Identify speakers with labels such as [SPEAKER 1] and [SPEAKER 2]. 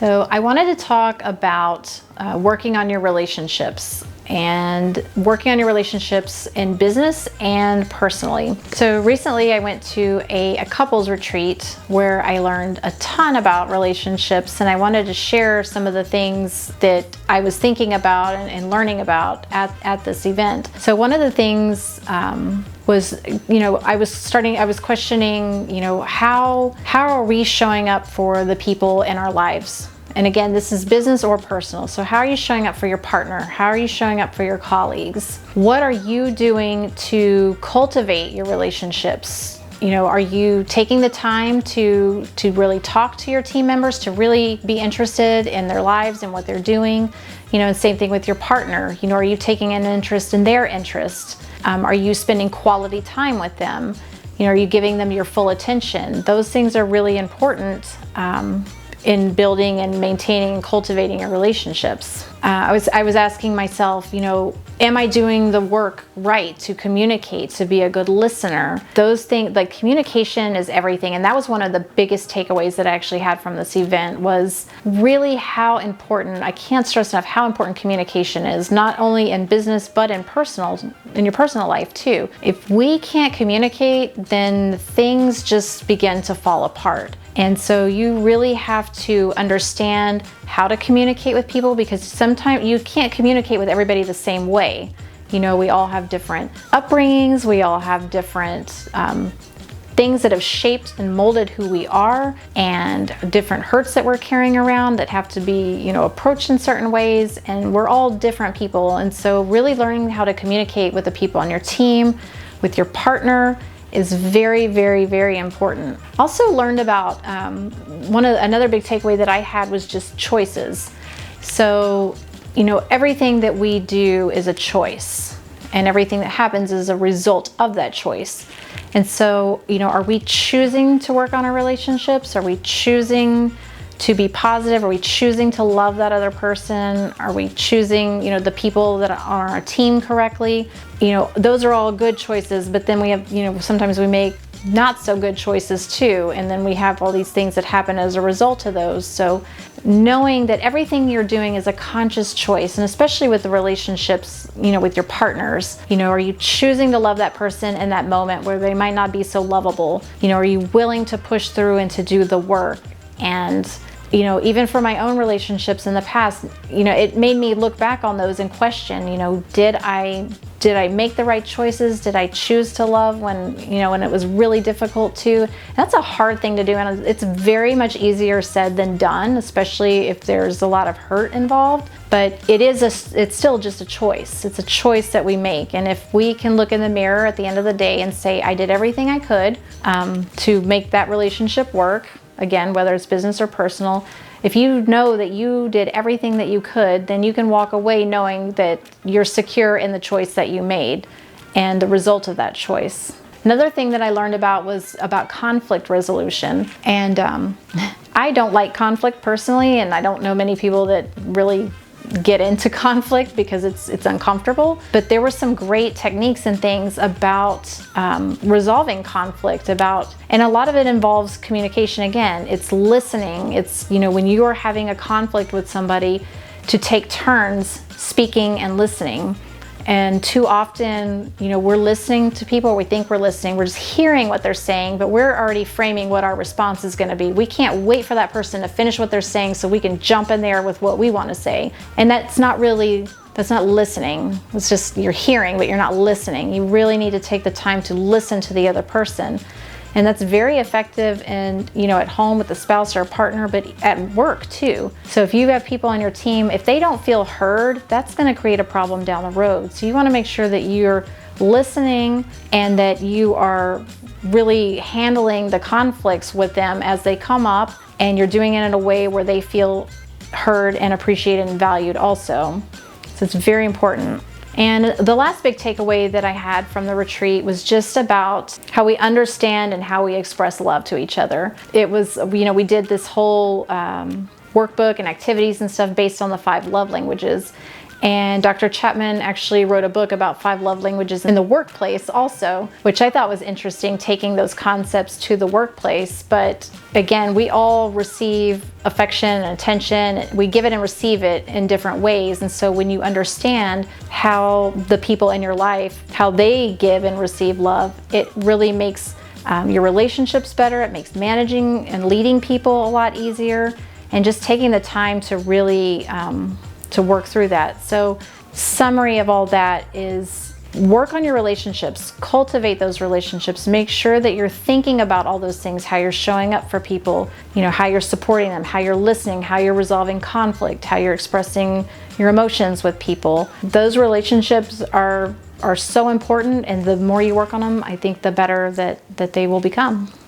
[SPEAKER 1] So I wanted to talk about working on your relationships and working on your relationships in business and personally. So recently I went to a couples retreat where I learned a ton about relationships, and I wanted to share some of the things that I was thinking about and learning about at this event. So one of the things was, I was questioning, how are we showing up for the people in our lives? And again, this is business or personal. So how are you showing up for your partner? How are you showing up for your colleagues? What are you doing to cultivate your relationships? Are you taking the time to really talk to your team members, to really be interested in their lives and what they're doing? And same thing with your partner. Are you taking an interest in their interest? Are you spending quality time with them? Are you giving them your full attention? Those things are really important in building and maintaining and cultivating your relationships. I was asking myself, am I doing the work right to communicate, to be a good listener? Those things, like communication is everything. And that was one of the biggest takeaways that I actually had from this event, was really how important, I can't stress enough how important communication is, not only in business, but in your personal life too. If we can't communicate, then things just begin to fall apart. And so you really have to understand how to communicate with people, because sometimes you can't communicate with everybody the same way. We all have different upbringings, we all have different things that have shaped and molded who we are, and different hurts that we're carrying around that have to be, approached in certain ways, and we're all different people. And so really learning how to communicate with the people on your team, with your partner, is very, very, very important. Also learned about another big takeaway that I had was just choices. So, everything that we do is a choice, and everything that happens is a result of that choice. And so, are we choosing to work on our relationships? Are we choosing to be positive? Are we choosing to love that other person? Are we choosing, the people that are on our team correctly? Those are all good choices, but then we have, sometimes we make not so good choices too, and then we have all these things that happen as a result of those. So knowing that everything you're doing is a conscious choice, and especially with the relationships, with your partners, are you choosing to love that person in that moment where they might not be so lovable? Are you willing to push through and to do the work? And even for my own relationships in the past, it made me look back on those and question, did I make the right choices? Did I choose to love when it was really difficult to? That's a hard thing to do, and it's very much easier said than done, especially if there's a lot of hurt involved. But it's still just a choice. It's a choice that we make. And if we can look in the mirror at the end of the day and say, I did everything I could to make that relationship work, again, whether it's business or personal, if you know that you did everything that you could, then you can walk away knowing that you're secure in the choice that you made and the result of that choice. Another thing that I learned about was about conflict resolution. And I don't like conflict personally, and I don't know many people that really get into conflict because it's uncomfortable. But there were some great techniques and things about resolving conflict, and a lot of it involves communication. Again, it's listening. It's, when you are having a conflict with somebody, to take turns speaking and listening. And too often, we're listening to people, we think we're listening, we're just hearing what they're saying, but we're already framing what our response is going to be. We can't wait for that person to finish what they're saying so we can jump in there with what we want to say. And that's not listening. It's just you're hearing, but you're not listening. You really need to take the time to listen to the other person. And that's very effective in, at home with a spouse or a partner, but at work too. So if you have people on your team, if they don't feel heard, that's going to create a problem down the road. So you want to make sure that you're listening and that you are really handling the conflicts with them as they come up, and you're doing it in a way where they feel heard and appreciated and valued also. So it's very important. And the last big takeaway that I had from the retreat was just about how we understand and how we express love to each other. It was, we did this whole workbook and activities and stuff based on the 5 love languages. And Dr. Chapman actually wrote a book about 5 love languages in the workplace also, which I thought was interesting, taking those concepts to the workplace. But again, we all receive affection and attention. We give it and receive it in different ways. And so when you understand how the people in your life, how they give and receive love, it really makes your relationships better. It makes managing and leading people a lot easier, and just taking the time to really to work through that. So summary of all that is work on your relationships, cultivate those relationships, make sure that you're thinking about all those things, how you're showing up for people, how you're supporting them, how you're listening, how you're resolving conflict, how you're expressing your emotions with people. Those relationships are so important, and the more you work on them, I think the better that they will become.